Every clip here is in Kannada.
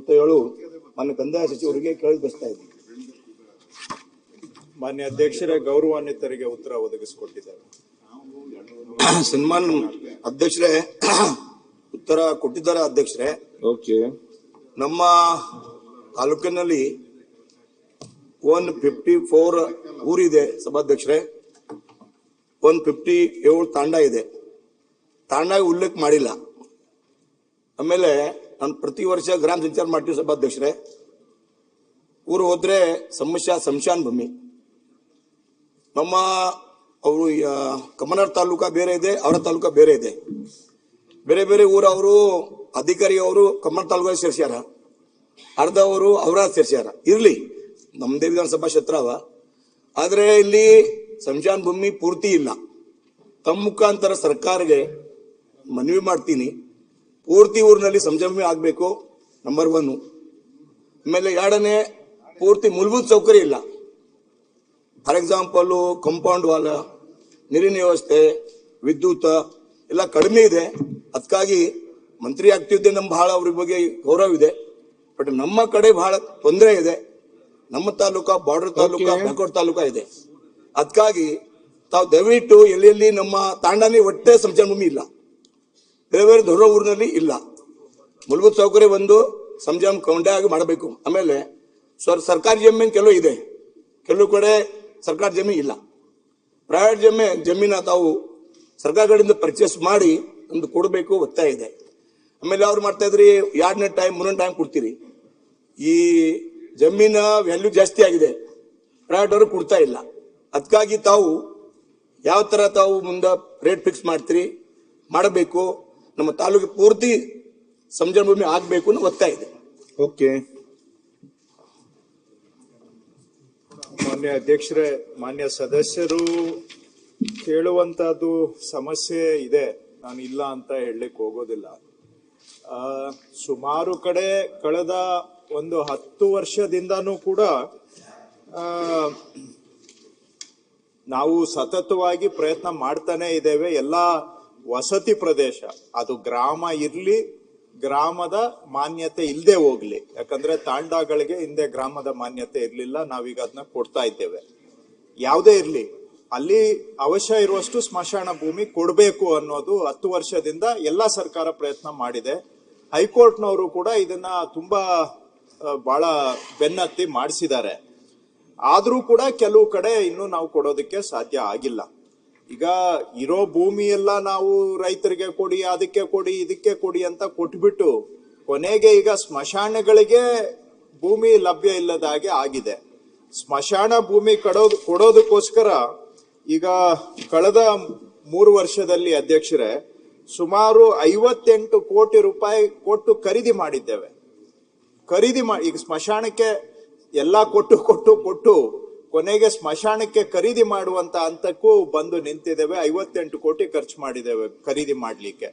2027 ಮಾನ್ಯ ಕಂದಾಯ ಸಚಿವರಿಗೆ ಕೇಳಿ ಬಯಸ್ತಾ ಇದ್ದೀನಿ. ಮಾನ್ಯ ಅಧ್ಯಕ್ಷರೇ, ಗೌರವಾನ್ವಿತರಿಗೆ ಉತ್ತರ ಒದಗಿಸಿಕೊಟ್ಟಿದ್ದಾರೆ. ಸನ್ಮಾನ್ ಅಧ್ಯಕ್ಷರೇ, ಉತ್ತರ ಕೊಟ್ಟಿದ್ದಾರೆ ಅಧ್ಯಕ್ಷರೇ. ಓಕೆ. ನಮ್ಮ ತಾಲೂಕಿನಲ್ಲಿ 154 ಊರಿದೆ ಸಭಾಧ್ಯಕ್ಷರೇ. 157 ತಾಂಡ ಇದೆ. ತಾಂಡ ಉಲ್ಲೇಖ ಮಾಡಿಲ್ಲ. ಆಮೇಲೆ ನಾನು ಪ್ರತಿ ವರ್ಷ ಗ್ರಾಮ ಸಂಚಾರ ಮಾಡ್ತೀವಿ ಸಭಾಧ್ಯಕ್ಷರೇ. ಊರು ಹೋದ್ರೆ ಶಮಶಾನ ಭೂಮಿ ನಮ್ಮ ಅವರು ಕಮನಾರ್ ತಾಲೂಕಾ ಬೇರೆ ಇದೆ, ಅವರ ತಾಲೂಕಾ ಬೇರೆ ಇದೆ. ಬೇರೆ ಬೇರೆ ಊರು ಅವರು ಅಧಿಕಾರಿ ಅವರು ಕಮನಾರ್ ತಾಲೂಕಾ ಸೇರ್ಸ್ಯಾರ, ಅರ್ಧ ಅವರು ಅವರ ಸೇರ್ಸ್ಯಾರ. ಇರ್ಲಿ, ನಮ್ದೇ ವಿಧಾನಸಭಾ ಕ್ಷೇತ್ರ ಅವ. ಆದ್ರೆ ಇಲ್ಲಿ ಶಮಶಾನ ಭೂಮಿ ಪೂರ್ತಿ ಇಲ್ಲ. ತಮ್ಮ ಮುಖಾಂತರ ಸರ್ಕಾರಕ್ಕೆ ಮನವಿ ಮಾಡ್ತೀನಿ, ಪೂರ್ತಿ ಊರಿನಲ್ಲಿ ಶಮಶಾನ ಭೂಮಿ ಆಗ್ಬೇಕು, ನಂಬರ್ 1. ಆಮೇಲೆ 2ನೇ, ಪೂರ್ತಿ ಮೂಲಭೂತ ಸೌಕರ್ಯ ಇಲ್ಲ. ಫಾರ್ ಎಕ್ಸಾಂಪಲ್ ಕಾಂಪೌಂಡ್ ವಾಲ್, ನೀರಿನ ವ್ಯವಸ್ಥೆ, ವಿದ್ಯುತ್ ಎಲ್ಲ ಕಡಿಮೆ ಇದೆ. ಅದಕ್ಕಾಗಿ ಮಂತ್ರಿ ಆಗ್ತಿದ್ದೆ ನಮ್ ಬಹಳ ಅವ್ರ ಬಗ್ಗೆ ಗೌರವ ಇದೆ. ಬಟ್ ನಮ್ಮ ಕಡೆ ಬಹಳ ತೊಂದರೆ ಇದೆ. ನಮ್ಮ ತಾಲೂಕಾ ಬಾರ್ಡರ್ ತಾಲೂಕಾ, ಬ್ಯಾಕ್ವರ್ಡ್ ತಾಲೂಕಾ ಇದೆ. ಅದಕ್ಕಾಗಿ ತಾವು ದಯವಿಟ್ಟು ಎಲ್ಲೆಲ್ಲಿ ನಮ್ಮ ತಾಂಡನೇ ಒಟ್ಟೆ ಶಮಶಾನ ಭೂಮಿ ಇಲ್ಲ, ಬೇರೆ ಬೇರೆ ದೊಡ್ಡ ಊರಿನಲ್ಲಿ ಇಲ್ಲ. ಮೂಲಭೂತ ಸೌಕರ್ಯ ಒಂದು ಶಮಶಾನ ಕೌಂಟೆ ಆಗಿ ಮಾಡಬೇಕು. ಆಮೇಲೆ ಸರ್ಕಾರಿ ಜಮೀನು ಕೆಲವು ಇದೆ, ಕೆಲವು ಕಡೆ ಸರ್ಕಾರಿ ಜಮೀನು ಇಲ್ಲ. ಪ್ರೈವೇಟ್ ಜಮೀನ ತಾವು ಸರ್ಕಾರ ಕಡೆಯಿಂದ ಪರ್ಚೇಸ್ ಮಾಡಿ ಒಂದು ಕೊಡಬೇಕು, ಒತ್ತಾಯ ಇದೆ. ಆಮೇಲೆ ಅವ್ರು ಮಾಡ್ತಾ ಇದ್ರಿ 2ನೇ ಟೈಮ್ 3ನೇ ಟೈಮ್ ಕೊಡ್ತೀರಿ. ಈ ಜಮೀನ ವ್ಯಾಲ್ಯೂ ಜಾಸ್ತಿ ಆಗಿದೆ, ಪ್ರೈವೇಟ್ ಅವರು ಕೊಡ್ತಾ ಇಲ್ಲ. ಅದಕ್ಕಾಗಿ ತಾವು ಯಾವ ತರ ತಾವು ಮುಂದೆ ರೇಟ್ ಫಿಕ್ಸ್ ಮಾಡ್ತೀರಿ, ಮಾಡಬೇಕು. ನಮ್ಮ ತಾಲೂಕು ಪೂರ್ತಿ ಶಮಶಾನ ಭೂಮಿ ಆಗ್ಬೇಕು ಅನ್ನೋ ಒತ್ತಾಯ ಇದೆ. ಓಕೆ. ಮಾನ್ಯ ಅಧ್ಯಕ್ಷರೇ, ಮಾನ್ಯ ಸದಸ್ಯರು ಕೇಳುವಂತಹದ್ದು ಸಮಸ್ಯೆ ಇದೆ, ನಾನು ಇಲ್ಲ ಅಂತ ಹೇಳಲಿಕ್ಕೆ ಹೋಗೋದಿಲ್ಲ. ಸುಮಾರು ಕಡೆ ಕಳೆದ ಒಂದು 10 ವರ್ಷದಿಂದನೂ ಕೂಡ ನಾವು ಸತತವಾಗಿ ಪ್ರಯತ್ನ ಮಾಡ್ತಾನೆ ಇದ್ದೇವೆ. ಎಲ್ಲ ವಸತಿ ಪ್ರದೇಶ, ಅದು ಗ್ರಾಮ ಇರ್ಲಿ, ಗ್ರಾಮದ ಮಾನ್ಯತೆ ಇಲ್ಲದೆ ಹೋಗ್ಲಿ. ಯಾಕಂದ್ರೆ ತಾಂಡಗಳಿಗೆ ಹಿಂದೆ ಗ್ರಾಮದ ಮಾನ್ಯತೆ ಇರ್ಲಿಲ್ಲ, ನಾವೀಗ ಅದನ್ನ ಕೊಡ್ತಾ ಇದ್ದೇವೆ. ಯಾವುದೇ ಇರ್ಲಿ, ಅಲ್ಲಿ ಅವಶ್ಯ ಇರುವಷ್ಟು ಸ್ಮಶಾನ ಭೂಮಿ ಕೊಡಬೇಕು ಅನ್ನೋದು 10 ವರ್ಷದಿಂದ ಎಲ್ಲ ಸರ್ಕಾರ ಪ್ರಯತ್ನ ಮಾಡಿದೆ. ಹೈಕೋರ್ಟ್ನವರು ಕೂಡ ಇದನ್ನ ತುಂಬಾ ಬಹಳ ಬೆನ್ನತ್ತಿ ಮಾಡಿಸಿದ್ದಾರೆ. ಆದ್ರೂ ಕೂಡ ಕೆಲವು ಕಡೆ ಇನ್ನೂ ನಾವು ಕೊಡೋದಕ್ಕೆ ಸಾಧ್ಯ ಆಗಿಲ್ಲ. ಈಗ ಇರೋ ಭೂಮಿ ಎಲ್ಲ ನಾವು ರೈತರಿಗೆ ಕೊಡಿ, ಅದಕ್ಕೆ ಕೊಡಿ, ಇದಕ್ಕೆ ಕೊಡಿ ಅಂತ ಕೊಟ್ಬಿಟ್ಟು ಕೊನೆಗೆ ಈಗ ಸ್ಮಶಾನಗಳಿಗೆ ಭೂಮಿ ಲಭ್ಯ ಇಲ್ಲದ ಹಾಗೆ ಆಗಿದೆ. ಸ್ಮಶಾನ ಭೂಮಿ ಕೊಡೋದಕ್ಕೋಸ್ಕರ ಈಗ ಕಳೆದ 3 ವರ್ಷದಲ್ಲಿ ಅಧ್ಯಕ್ಷರೇ ಸುಮಾರು 58 ಕೋಟಿ ರೂಪಾಯಿ ಕೊಟ್ಟು ಖರೀದಿ ಮಾಡಿದ್ದೇವೆ. ಈಗ ಸ್ಮಶಾನಕ್ಕೆ ಎಲ್ಲ ಕೊಟ್ಟು ಕೊನೆಗೆ ಸ್ಮಶಾನಕ್ಕೆ ಖರೀದಿ ಮಾಡುವಂತ ಹಂತಕ್ಕೂ ಬಂದು ನಿಂತಿದ್ದೇವೆ. 58 ಕೋಟಿ ಖರ್ಚು ಮಾಡಿದ್ದೇವೆ ಖರೀದಿ ಮಾಡ್ಲಿಕ್ಕೆ.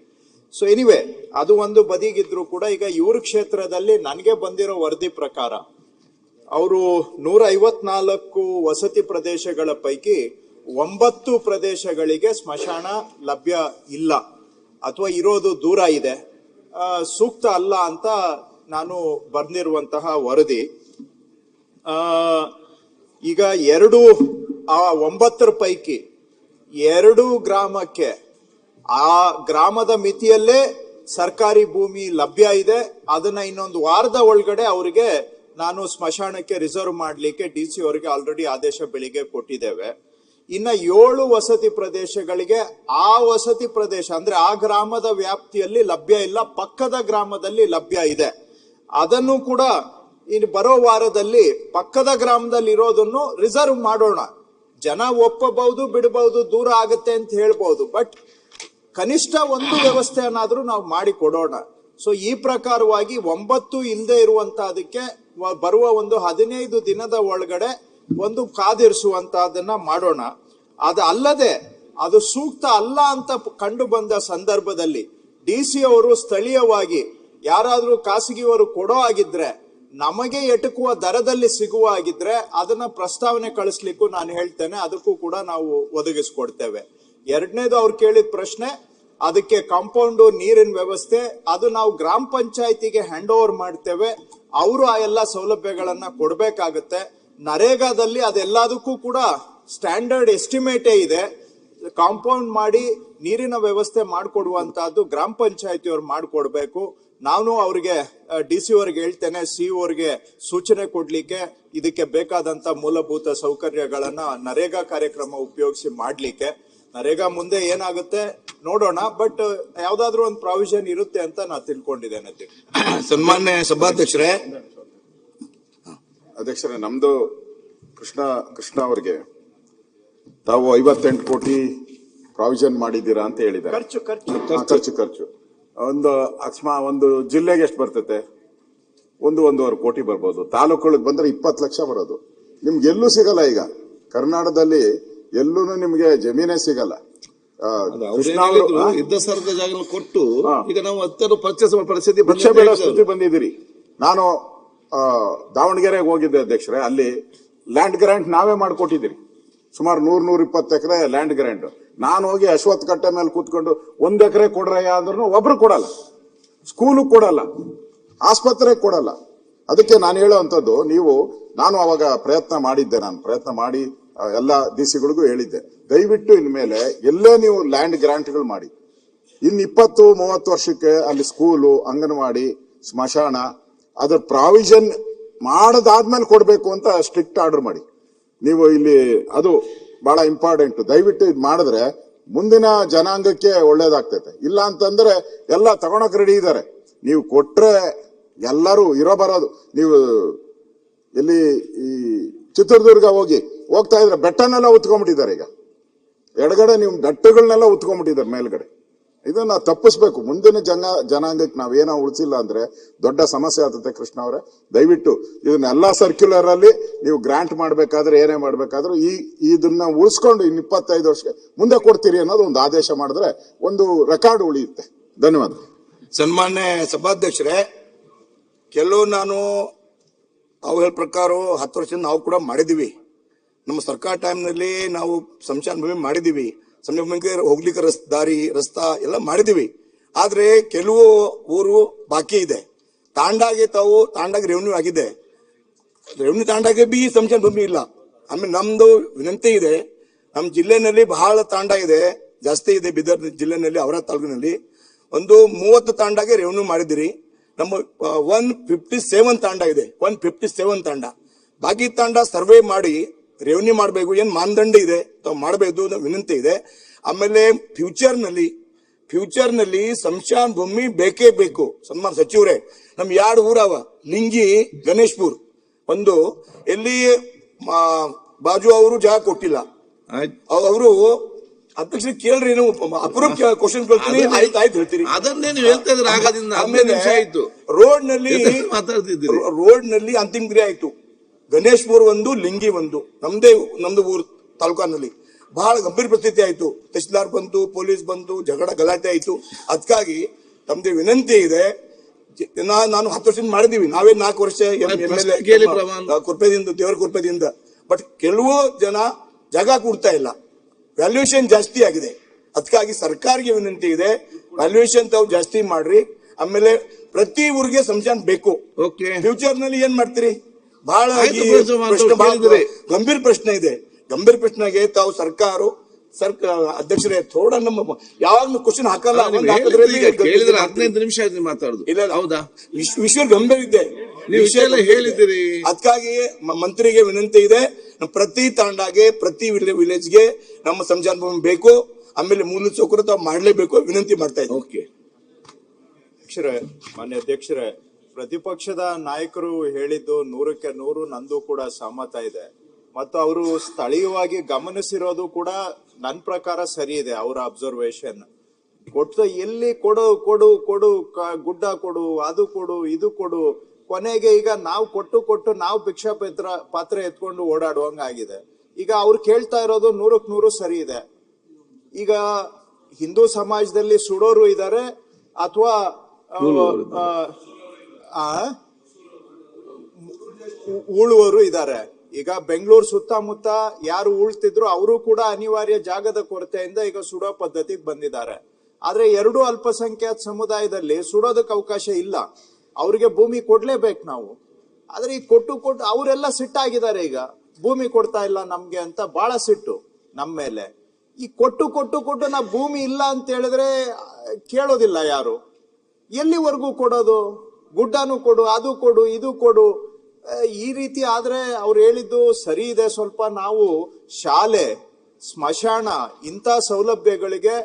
ಸೊ ಎನಿವೆ, ಅದು ಒಂದು ಬದಿಗಿದ್ರು ಕೂಡ ಈಗ ಇವ್ರ ಕ್ಷೇತ್ರದಲ್ಲಿ ನನಗೆ ಬಂದಿರೋ ವರದಿ ಪ್ರಕಾರ ಅವರು 154 ವಸತಿ ಪ್ರದೇಶಗಳ ಪೈಕಿ 9 ಪ್ರದೇಶಗಳಿಗೆ ಸ್ಮಶಾನ ಲಭ್ಯ ಇಲ್ಲ, ಅಥವಾ ಇರೋದು ದೂರ ಇದೆ, ಸೂಕ್ತ ಅಲ್ಲ ಅಂತ ನಾನು ಬಂದಿರುವಂತಹ ವರದಿ. ಈಗ 9 ಪೈಕಿ 2 ಗ್ರಾಮಕ್ಕೆ ಆ ಗ್ರಾಮದ ಮಿತಿಯಲ್ಲೇ ಸರ್ಕಾರಿ ಭೂಮಿ ಲಭ್ಯ ಇದೆ. ಅದನ್ನ ಇನ್ನೊಂದು ವಾರದ ಒಳಗಡೆ ಅವರಿಗೆ ನಾನು ಸ್ಮಶಾನಕ್ಕೆ ರಿಸರ್ವ್ ಮಾಡ್ಲಿಕ್ಕೆ DC ಅವರಿಗೆ ಆಲ್ರೆಡಿ ಆದೇಶ ಬೆಳಿಗ್ಗೆ ಕೊಟ್ಟಿದ್ದೇವೆ. ಇನ್ನ 7 ವಸತಿ ಪ್ರದೇಶಗಳಿಗೆ ಆ ವಸತಿ ಪ್ರದೇಶ ಅಂದ್ರೆ ಆ ಗ್ರಾಮದ ವ್ಯಾಪ್ತಿಯಲ್ಲಿ ಲಭ್ಯ ಇಲ್ಲ, ಪಕ್ಕದ ಗ್ರಾಮದಲ್ಲಿ ಲಭ್ಯ ಇದೆ. ಅದನ್ನು ಕೂಡ ಇನ್ನು ಬರೋ ವಾರದಲ್ಲಿ ಪಕ್ಕದ ಗ್ರಾಮದಲ್ಲಿ ಇರೋದನ್ನು ರಿಸರ್ವ್ ಮಾಡೋಣ. ಜನ ಒಪ್ಪಬಹುದು, ಬಿಡಬಹುದು, ದೂರ ಆಗುತ್ತೆ ಅಂತ ಹೇಳ್ಬಹುದು, ಬಟ್ ಕನಿಷ್ಠ ಒಂದು ವ್ಯವಸ್ಥೆಯನ್ನಾದ್ರೂ ನಾವು ಮಾಡಿ ಕೊಡೋಣ. ಸೊ ಈ ಪ್ರಕಾರವಾಗಿ 9 ಇಲ್ಲದೆ ಇರುವಂತಹದಕ್ಕೆ ಬರುವ ಒಂದು 15 ದಿನದ ಒಳಗಡೆ ಒಂದು ಕಾದಿರಿಸುವಂತಹದನ್ನ ಮಾಡೋಣ. ಅದು ಅಲ್ಲದೆ ಅದು ಸೂಕ್ತ ಅಲ್ಲ ಅಂತ ಕಂಡು ಬಂದ ಸಂದರ್ಭದಲ್ಲಿ DC ಅವರು ಸ್ಥಳೀಯವಾಗಿ ಯಾರಾದ್ರೂ ಖಾಸಗಿಯವರು ಕೊಡೋ ಆಗಿದ್ರೆ, ನಮಗೆ ಎಟುಕುವ ದರದಲ್ಲಿ ಸಿಗುವ ಆಗಿದ್ರೆ ಅದನ್ನ ಪ್ರಸ್ತಾವನೆ ಕಳಿಸ್ಲಿಕ್ಕೂ ನಾನು ಹೇಳ್ತೇನೆ, ಅದಕ್ಕೂ ಕೂಡ ನಾವು ಒದಗಿಸ್ಕೊಡ್ತೇವೆ. ಎರಡನೇದು ಅವ್ರು ಕೇಳಿದ ಪ್ರಶ್ನೆ, ಅದಕ್ಕೆ ಕಾಂಪೌಂಡ್ ನೀರಿನ ವ್ಯವಸ್ಥೆ ಅದು ನಾವು ಗ್ರಾಮ ಪಂಚಾಯತಿಗೆ ಹ್ಯಾಂಡ್ ಓವರ್ ಮಾಡ್ತೇವೆ. ಅವರು ಆ ಎಲ್ಲ ಸೌಲಭ್ಯಗಳನ್ನ ಕೊಡ್ಬೇಕಾಗತ್ತೆ. ನರೇಗಾದಲ್ಲಿ ಅದೆಲ್ಲದಕ್ಕೂ ಕೂಡ ಸ್ಟ್ಯಾಂಡರ್ಡ್ ಎಸ್ಟಿಮೇಟೇ ಇದೆ. ಕಾಂಪೌಂಡ್ ಮಾಡಿ ನೀರಿನ ವ್ಯವಸ್ಥೆ ಮಾಡಿಕೊಡುವಂತಹದ್ದು ಗ್ರಾಮ ಪಂಚಾಯತಿಯವ್ರು ಮಾಡಿಕೊಡ್ಬೇಕು. ನಾನು ಅವ್ರಿಗೆ DC ಅವ್ರಿಗೆ ಹೇಳ್ತೇನೆ, CO ಅವ್ರಿಗೆ ಸೂಚನೆ ಕೊಡ್ಲಿಕ್ಕೆ ಇದಕ್ಕೆ ಬೇಕಾದಂತ ಮೂಲಭೂತ ಸೌಕರ್ಯಗಳನ್ನ ನರೇಗಾ ಕಾರ್ಯಕ್ರಮ ಉಪಯೋಗಿಸಿ ಮಾಡ್ಲಿಕ್ಕೆ. ನರೇಗಾ ಮುಂದೆ ಏನಾಗುತ್ತೆ ನೋಡೋಣ, ಬಟ್ ಯಾವ್ದಾದ್ರು ಒಂದು ಪ್ರಾವಿಷನ್ ಇರುತ್ತೆ ಅಂತ ನಾ ತಿಳ್ಕೊಂಡಿದ್ದೇನೆ. ಸನ್ಮಾನ್ಯ ಸಭಾಧ್ಯಕ್ಷರೇ, ಅಧ್ಯಕ್ಷರೇ, ನಮ್ದು ಕೃಷ್ಣ ಅವರಿಗೆ ತಾವು 58 ಕೋಟಿ ಪ್ರಾವಿಷನ್ ಮಾಡಿದ್ದೀರಾ ಅಂತ ಹೇಳಿದ್ದಾರೆ. ಖರ್ಚು ಒಂದು ಜಿಲ್ಲೆಗೆ ಎಷ್ಟು ಬರ್ತೈತೆ? 1.5 ಕೋಟಿ ಬರ್ಬೋದು. ತಾಲೂಕುಗಳಿಗೆ ಬಂದ್ರೆ 20 ಲಕ್ಷ ಬರೋದು. ನಿಮ್ಗೆ ಎಲ್ಲೂ ಸಿಗಲ್ಲ. ಈಗ ಕರ್ನಾಟಕದಲ್ಲಿ ಎಲ್ಲೂ ನಿಮ್ಗೆ ಜಮೀನೇ ಸಿಗಲ್ಲ. ಇದ್ದ ಸರ್ಕಾರದ ಜಾಗ ಕೊಟ್ಟು ಈಗ ನಾವು ಹತ್ತಾರು ಪರಿಸ್ಥಿತಿ ಬಂದಿದ್ದೀರಿ. ನಾನು ದಾವಣಗೆರೆಗೆ ಹೋಗಿದ್ದೆ ಅಧ್ಯಕ್ಷರೇ. ಅಲ್ಲಿ ಲ್ಯಾಂಡ್ ಗ್ರಾಂಟ್ ನಾವೇ ಮಾಡ್ಕೊಟ್ಟಿದ್ದೀರಿ. ಸುಮಾರು 100-120 ಎಕರೆ ಲ್ಯಾಂಡ್ ಗ್ರಾಂಟ್. ನಾನು ಹೋಗಿ ಅಶ್ವತ್ಥ ಕಟ್ಟೆ ಮೇಲೆ ಕೂತ್ಕೊಂಡು 1 ಎಕರೆ ಕೊಡ್ರಯ್ಯ ಅಂದ್ರೂ ಒಬ್ರು ಕೊಡಲ್ಲ. ಸ್ಕೂಲು ಕೊಡಲ್ಲ, ಆಸ್ಪತ್ರೆ ಕೊಡಲ್ಲ. ಅದಕ್ಕೆ ನಾನು ಹೇಳುವಂಥದ್ದು, ನಾನು ಅವಾಗ ಪ್ರಯತ್ನ ಮಾಡಿ ಎಲ್ಲ DCಗಳಿಗೂ ಹೇಳಿದ್ದೆ, ದಯವಿಟ್ಟು ಇನ್ಮೇಲೆ ಎಲ್ಲೇ ನೀವು ಲ್ಯಾಂಡ್ ಗ್ರಾಂಟ್ಗಳು ಮಾಡಿ, ಇನ್ನು 20-30 ವರ್ಷಕ್ಕೆ ಅಲ್ಲಿ ಸ್ಕೂಲು, ಅಂಗನವಾಡಿ, ಸ್ಮಶಾನ ಅದ್ರ ಪ್ರಾವಿಷನ್ ಮಾಡದಾದ್ಮೇಲೆ ಕೊಡ್ಬೇಕು ಅಂತ ಸ್ಟ್ರಿಕ್ಟ್ ಆರ್ಡರ್ ಮಾಡಿ. ನೀವು ಇಲ್ಲಿ ಅದು ಬಹಳ ಇಂಪಾರ್ಟೆಂಟ್. ದಯವಿಟ್ಟು ಇದು ಮಾಡಿದ್ರೆ ಮುಂದಿನ ಜನಾಂಗಕ್ಕೆ ಒಳ್ಳೇದಾಗ್ತೈತೆ. ಇಲ್ಲ ಅಂತಂದ್ರೆ ಎಲ್ಲ ತಗೊಳಕ್ ರೆಡಿ ಇದ್ದಾರೆ. ನೀವು ಕೊಟ್ರೆ ಎಲ್ಲರೂ ಬರೋದು. ನೀವು ಇಲ್ಲಿ ಈ ಚಿತ್ರದುರ್ಗ ಹೋಗ್ತಾ ಇದ್ರೆ ಬೆಟ್ಟನೆಲ್ಲ ಉತ್ಕೊಂಡ್ಬಿಟ್ಟಿದ್ದಾರೆ. ಈಗ ಎಡಗಡೆ ನೀವು ಬೆಟ್ಟಗಳನ್ನೆಲ್ಲ ಉತ್ಕೊಂಡ್ಬಿಟ್ಟಿದ್ದಾರೆ ಮೇಲ್ಗಡೆ. ಇದನ್ನ ತಪ್ಪಿಸ್ಬೇಕು. ಮುಂದಿನ ಜನಾಂಗಕ್ಕೆ ನಾವೇನೋ ಉಳಿಸಿಲ್ಲ ಅಂದ್ರೆ ದೊಡ್ಡ ಸಮಸ್ಯೆ ಆಗ್ತದೆ. ಕೃಷ್ಣ ಅವರೇ, ದಯವಿಟ್ಟು ಇದನ್ನೆಲ್ಲಾ ಸರ್ಕ್ಯುಲರ್ ಅಲ್ಲಿ ನೀವು ಗ್ರಾಂಟ್ ಮಾಡ್ಬೇಕಾದ್ರೆ ಏನೇ ಮಾಡ್ಬೇಕಾದ್ರೂ ಇದನ್ನ ಉಳಿಸ್ಕೊಂಡು ಇನ್ನು 25 ವರ್ಷಕ್ಕೆ ಮುಂದೆ ಕೊಡ್ತೀರಿ ಅನ್ನೋದು ಒಂದು ಆದೇಶ ಮಾಡಿದ್ರೆ ಒಂದು ರೆಕಾರ್ಡ್ ಉಳಿಯುತ್ತೆ. ಧನ್ಯವಾದ. ಸನ್ಮಾನ್ಯ ಸಭಾಧ್ಯಕ್ಷರೇ, ನಾನು ತಾವು ಹೇಳ ಪ್ರಕಾರ 10 ವರ್ಷದಿಂದ ನಾವು ಕೂಡ ಮಾಡಿದೀವಿ. ನಮ್ಮ ಸರ್ಕಾರ ಟೈಮ್ನಲ್ಲಿ ನಾವು ಸಂಶಾನ ಭೂಮಿ ಮಾಡಿದೀವಿ. ಸಂಜೆ ಹೋಗ್ಲಿಕ್ಕೆ ರಸ್ತಾ ಎಲ್ಲ ಮಾಡಿದೀವಿ. ಆದ್ರೆ ಕೆಲವು ಊರು ಬಾಕಿ ಇದೆ. ತಾಂಡಾಗೆ ರೆವೆನ್ಯೂ ಆಗಿದೆ. ರೆವೆನ್ಯೂ ತಾಂಡಾಗೆ ಬಿ ಸಂಶಾನ ಭೂಮಿ ಇಲ್ಲ. ಆಮೇಲೆ ನಮ್ದು ವಿನಂತಿ ಇದೆ, ನಮ್ಮ ಜಿಲ್ಲೆನಲ್ಲಿ ಬಹಳ ತಾಂಡ ಇದೆ, ಜಾಸ್ತಿ ಇದೆ. ಬೀದರ್ ಜಿಲ್ಲೆನಲ್ಲಿ, ಅವರ ತಾಲೂಕಿನಲ್ಲಿ ಒಂದು 30 ತಾಂಡಾಗೆ ರೆವೆನ್ಯೂ ಮಾಡಿದಿರಿ. ನಮ್ಮ 157 ತಾಂಡ ಇದೆ. 157 ತಾಂಡ. ಬಾಕಿ ತಾಂಡ ಸರ್ವೆ ಮಾಡಿ ರೆವೆನ್ಯೂ ಮಾಡಬೇಕು. ಏನ್ ಮಾನದಂಡ ಇದೆ ತಾವು ಮಾಡಬೇಕು, ವಿನಂತಿ ಇದೆ. ಆಮೇಲೆ ಫ್ಯೂಚರ್ ನಲ್ಲಿ ಸಂಶಾನ್ ಭೂಮಿ ಬೇಕೇ ಬೇಕು. ಸನ್ಮಾನ ಸಚಿವರೇ, ನಮ್ 2 ಊರವ, ಲಿಂಗಿ, ಗಣೇಶ್ಪುರ್. ಒಂದು ಎಲ್ಲಿ ಬಾಜು ಅವರು ಜಾಗ ಕೊಟ್ಟಿಲ್ಲ. ಅವರು ಅಧ್ಯಕ್ಷ ಕೇಳ್ರಿ, ಅಪರೂಪ ಕ್ವಶನ್ ಕೇಳ್ತೀನಿ, ಆಯ್ತು ಹೇಳ್ತೀರಿ. ಅದನ್ನೇ ನೀವು ಹೇಳ್ತಾ ಇದ್ರೆ ಆಗದಿಂದ 15 ನಿಮಿಷ ಆಯ್ತು. ರೋಡ್ ನಲ್ಲಿ ಅಂತಿಮ ಕ್ರಿಯೆ ಆಯ್ತು. ಗಣೇಶ್ಪುರ್ ಒಂದು, ಲಿಂಗಿ ಒಂದು, ನಮ್ದು ಊರು ತಾಲೂಕಿನಲ್ಲಿ ಬಹಳ ಗಂಭೀರ ಪರಿಸ್ಥಿತಿ ಆಯ್ತು. ತಹಶೀಲ್ದಾರ್ ಬಂತು, ಪೊಲೀಸ್ ಬಂತು, ಜಗಳ ಗಲಾಟೆ ಆಯ್ತು. ಅದಕ್ಕಾಗಿ ತಮ್ದೇ ವಿನಂತಿ ಇದೆ. ನಾನು 10 ವರ್ಷದಿಂದ ಮಾಡಿದೀವಿ. ನಾವೇ 4 ವರ್ಷ ಕೃಪೆದಿಂದ, ದೇವರ ಕೃಪೆದಿಂದ. ಬಟ್ ಕೆಲವು ಜನ ಜಾಗ ಕೊಡ್ತಾ ಇಲ್ಲ. ವ್ಯಾಲ್ಯೂಯೇಷನ್ ಜಾಸ್ತಿ ಆಗಿದೆ. ಅದಕ್ಕಾಗಿ ಸರ್ಕಾರಕ್ಕೆ ವಿನಂತಿ ಇದೆ, ವ್ಯಾಲ್ಯೂಯೇಷನ್ ತಾವು ಜಾಸ್ತಿ ಮಾಡ್ರಿ. ಆಮೇಲೆ ಪ್ರತಿ ಊರಿಗೆ ಸಂಶಾನ ಬೇಕು. ಫ್ಯೂಚರ್ ನಲ್ಲಿ ಏನ್ ಮಾಡ್ತೀರಿ? ಬಹಳ ಗಂಭೀರ ಪ್ರಶ್ನೆ ಇದೆ. ಗಂಭೀರ ಪ್ರಶ್ನೆಗೆ ತಾವು ಸರ್ಕಾರ ಅಧ್ಯಕ್ಷರೇ ಥೋಡ ನಮ್ಮ ಯಾವಾಗ್ಲೂ ಕ್ವಶನ್ ಹಾಕಲ್ಲ. 15 ನಿಮಿಷ ಆಯ್ತು ಮಾತಾಡುದು. ಇಲ್ಲ, ಹೌದಾ? ವಿಷಯ ಗಂಭೀರ ಇದೆ, ಹೇಳಿದ್ದೀರಿ. ಅದಕ್ಕಾಗಿ ಮಂತ್ರಿಗೆ ವಿನಂತಿ ಇದೆ, ಪ್ರತಿ ತಾಂಡಾಗೆ, ಪ್ರತಿ ವಿಲೇಜ್ಗೆ ನಮ್ಮ ಸಂಶಾನ ಭೂಮಿ ಬೇಕು. ಆಮೇಲೆ ಮೂಲ ಸೌಕರ್ಯ ತಾವು ಮಾಡ್ಲೇಬೇಕು. ವಿನಂತಿ ಮಾಡ್ತಾ ಇದ್ದೀವಿ. ಮಾನ್ಯ ಅಧ್ಯಕ್ಷರೇ, ಪ್ರತಿಪಕ್ಷದ ನಾಯಕರು ಹೇಳಿದ್ದು 100ಕ್ಕೆ 100 ನಂದು ಕೂಡ ಸಹಮತ ಇದೆ. ಮತ್ತು ಅವರು ಸ್ಥಳೀಯವಾಗಿ ಗಮನಿಸಿರೋದು ಕೂಡ ನನ್ನ ಪ್ರಕಾರ ಸರಿ ಇದೆ. ಅವರ ಅಬ್ಸರ್ವೇಷನ್ ಎಲ್ಲಿ ಕೊಡು ಗುಡ್ಡ ಕೊಡು, ಅದು ಕೊಡು, ಇದು ಕೊಡು, ಕೊನೆಗೆ ಈಗ ನಾವು ಕೊಟ್ಟು ನಾವು ಭಿಕ್ಷಾ ಪಾತ್ರೆ ಎತ್ಕೊಂಡು ಓಡಾಡುವಂಗಾಗಿದೆ. ಈಗ ಅವ್ರು ಕೇಳ್ತಾ ಇರೋದು 100ಕ್ಕೆ 100 ಸರಿ ಇದೆ. ಈಗ ಹಿಂದೂ ಸಮಾಜದಲ್ಲಿ ಸುಡೋರು ಇದ್ದಾರೆ ಅಥವಾ ಉಳುವರು ಇದ್ದಾರೆ. ಈಗ ಬೆಂಗಳೂರು ಸುತ್ತಮುತ್ತ ಯಾರು ಉಳ್ತಿದ್ರು ಅವರು ಕೂಡ ಅನಿವಾರ್ಯ ಜಾಗದ ಕೊರತೆಯಿಂದ ಈಗ ಸುಡೋ ಪದ್ಧತಿಗೆ ಬಂದಿದ್ದಾರೆ. ಆದ್ರೆ ಎರಡೂ ಅಲ್ಪಸಂಖ್ಯಾತ ಸಮುದಾಯದಲ್ಲಿ ಸುಡೋದಕ್ಕೆ ಅವಕಾಶ ಇಲ್ಲ. ಅವ್ರಿಗೆ ಭೂಮಿ ಕೊಡ್ಲೇಬೇಕು ನಾವು. ಆದ್ರೆ ಈ ಕೊಟ್ಟು ಅವರೆಲ್ಲ ಸಿಟ್ಟಾಗಿದ್ದಾರೆ. ಈಗ ಭೂಮಿ ಕೊಡ್ತಾ ಇಲ್ಲ ನಮ್ಗೆ ಅಂತ ಬಹಳ ಸಿಟ್ಟು ನಮ್ಮ ಮೇಲೆ. ಈ ಕೊಟ್ಟು ನಾ ಭೂಮಿ ಇಲ್ಲ ಅಂತ ಹೇಳಿದ್ರೆ ಕೇಳೋದಿಲ್ಲ ಯಾರು. ಎಲ್ಲಿವರೆಗೂ ಕೊಡೋದು? ಗುಡ್ಡನೂ ಕೊಡು, ಅದು ಕೊಡು, ಇದು ಕೊಡು. ಈ ರೀತಿ ಆದ್ರೆ ಅವ್ರು ಹೇಳಿದ್ದು ಸರಿ ಇದೆ. ಸ್ವಲ್ಪ ನಾವು ಶಾಲೆ, ಸ್ಮಶಾನ ಇಂಥ ಸೌಲಭ್ಯಗಳಿಗೆ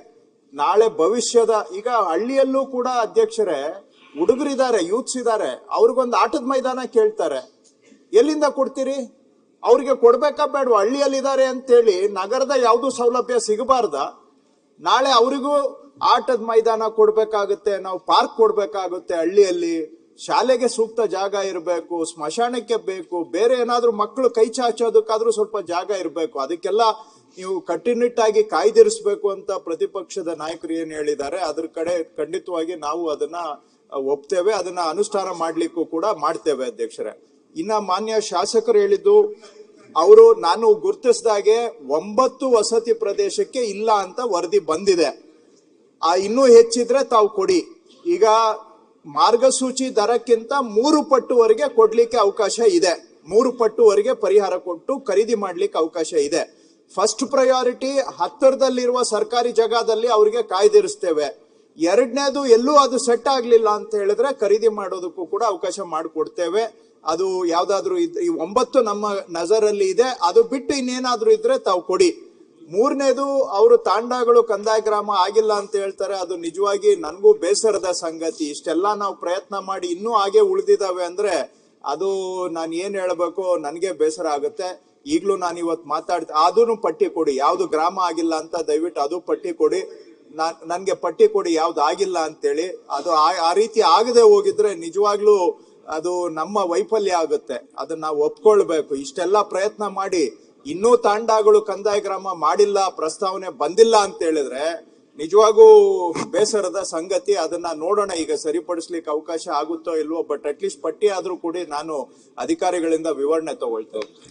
ನಾಳೆ ಭವಿಷ್ಯದ, ಈಗ ಹಳ್ಳಿಯಲ್ಲೂ ಕೂಡ ಅಧ್ಯಕ್ಷರೇ ಹುಡುಗರಿದ್ದಾರೆ, ಯೂತ್ಸ್ ಇದ್ದಾರೆ, ಅವ್ರಿಗೊಂದು ಆಟದ ಮೈದಾನ ಕೇಳ್ತಾರೆ. ಎಲ್ಲಿಂದ ಕೊಡ್ತೀರಿ? ಅವ್ರಿಗೆ ಕೊಡ್ಬೇಕಾ ಬೇಡವಾ? ಹಳ್ಳಿಯಲ್ಲಿದ್ದಾರೆ ಅಂತೇಳಿ ನಗರದ ಯಾವ್ದು ಸೌಲಭ್ಯ ಸಿಗಬಾರ್ದ? ನಾಳೆ ಅವರಿಗೂ ಆಟದ ಮೈದಾನ ಕೊಡ್ಬೇಕಾಗುತ್ತೆ, ನಾವು ಪಾರ್ಕ್ ಕೊಡ್ಬೇಕಾಗುತ್ತೆ ಹಳ್ಳಿಯಲ್ಲಿ, ಶಾಲೆಗೆ ಸೂಕ್ತ ಜಾಗ ಇರಬೇಕು, ಸ್ಮಶಾನಕ್ಕೆ ಬೇಕು, ಬೇರೆ ಏನಾದ್ರೂ ಮಕ್ಕಳು ಕೈ ಚಾಚೋದಕ್ಕಾದ್ರೂ ಸ್ವಲ್ಪ ಜಾಗ ಇರಬೇಕು. ಅದಕ್ಕೆಲ್ಲ ನೀವು ಕಟ್ಟುನಿಟ್ಟಾಗಿ ಕಾಯ್ದಿರಿಸಬೇಕು ಅಂತ ಪ್ರತಿಪಕ್ಷದ ನಾಯಕರು ಏನ್ ಹೇಳಿದ್ದಾರೆ ಅದ್ರ ಕಡೆ ಖಂಡಿತವಾಗಿ ನಾವು ಅದನ್ನ ಒಪ್ತೇವೆ, ಅದನ್ನ ಅನುಷ್ಠಾನ ಮಾಡ್ಲಿಕ್ಕೂ ಕೂಡ ಮಾಡ್ತೇವೆ ಅಧ್ಯಕ್ಷರೇ. ಇನ್ನ ಮಾನ್ಯ ಶಾಸಕರು ಹೇಳಿದ್ದು, ಅವರು ನಾನು ಗುರುತಿಸಿದಾಗೆ 9 ವಸತಿ ಪ್ರದೇಶಕ್ಕೆ ಇಲ್ಲ ಅಂತ ವರದಿ ಬಂದಿದೆ. ಇನ್ನೂ ಹೆಚ್ಚಿದ್ರೆ ತಾವು ಕೊಡಿ. ಈಗ ಮಾರ್ಗಸೂಚಿ ದರಕ್ಕಿಂತ 3 ಪಟ್ಟುವರೆಗೆ ಕೊಡ್ಲಿಕ್ಕೆ ಅವಕಾಶ ಇದೆ. 3 ಪಟ್ಟುವರೆಗೆ ಪರಿಹಾರ ಕೊಟ್ಟು ಖರೀದಿ ಮಾಡ್ಲಿಕ್ಕೆ ಅವಕಾಶ ಇದೆ. ಫಸ್ಟ್ ಪ್ರಯಾರಿಟಿ ಹತ್ತಿರದಲ್ಲಿರುವ ಸರ್ಕಾರಿ ಜಾಗದಲ್ಲಿ ಅವರಿಗೆ ಕಾಯ್ದಿರಿಸ್ತೇವೆ. ಎರಡನೇದು ಎಲ್ಲೂ ಅದು ಸೆಟ್ ಆಗ್ಲಿಲ್ಲ ಅಂತ ಹೇಳಿದ್ರೆ ಖರೀದಿ ಮಾಡೋದಕ್ಕೂ ಕೂಡ ಅವಕಾಶ ಮಾಡಿಕೊಡ್ತೇವೆ. ಅದು ಯಾವ್ದಾದ್ರು ಈ 9 ನಮ್ಮ ನಜರಲ್ಲಿ ಇದೆ. ಅದು ಬಿಟ್ಟು ಇನ್ನೇನಾದ್ರೂ ಇದ್ರೆ ತಾವು ಕೊಡಿ. ಮೂರನೇದು, ಅವರು ತಾಂಡಗಳು ಕಂದಾಯ ಗ್ರಾಮ ಆಗಿಲ್ಲ ಅಂತ ಹೇಳ್ತಾರೆ. ಅದು ನಿಜವಾಗಿ ನನಗೂ ಬೇಸರದ ಸಂಗತಿ. ಇಷ್ಟೆಲ್ಲ ನಾವು ಪ್ರಯತ್ನ ಮಾಡಿ ಇನ್ನೂ ಹಾಗೆ ಉಳಿದಿದ್ದಾವೆ ಅಂದ್ರೆ ಅದು ನಾನು ಏನ್ ಹೇಳ್ಬೇಕು, ನನಗೆ ಬೇಸರ ಆಗುತ್ತೆ. ಈಗ್ಲೂ ನಾನು ಇವತ್ತು ಅದನ್ನು ಪಟ್ಟಿ ಕೊಡಿ, ಯಾವ್ದು ಗ್ರಾಮ ಆಗಿಲ್ಲ ಅಂತ ದಯವಿಟ್ಟು ಅದು ಪಟ್ಟಿ ಕೊಡಿ. ನನ್ಗೆ ಪಟ್ಟಿ ಕೊಡಿ ಯಾವ್ದು ಆಗಿಲ್ಲ ಅಂತೇಳಿ. ಅದು ಆ ರೀತಿ ಆಗದೆ ಹೋಗಿದ್ರೆ ನಿಜವಾಗ್ಲೂ ಅದು ನಮ್ಮ ವೈಫಲ್ಯ ಆಗುತ್ತೆ. ಅದನ್ನ ನಾವು ಒಪ್ಕೊಳ್ಬೇಕು. ಇಷ್ಟೆಲ್ಲ ಪ್ರಯತ್ನ ಮಾಡಿ ಇನ್ನೂ ತಾಂಡಗಳು ಕಂದಾಯ ಗ್ರಾಮ ಮಾಡಿಲ್ಲ, ಪ್ರಸ್ತಾವನೆ ಬಂದಿಲ್ಲ ಅಂತ ಹೇಳಿದ್ರೆ ನಿಜವಾಗೂ ಬೇಸರದ ಸಂಗತಿ. ಅದನ್ನ ನೋಡೋಣ, ಈಗ ಸರಿಪಡಿಸ್ಲಿಕ್ಕೆ ಅವಕಾಶ ಆಗುತ್ತೋ ಇಲ್ವೋ. ಬಟ್ ಅಟ್ಲೀಸ್ಟ್ ಪಟ್ಟಿ ಆದ್ರೂ ಕೂಡ ನಾನು ಅಧಿಕಾರಿಗಳಿಂದ ವಿವರಣೆ ತಗೊಳ್ತೇನೆ.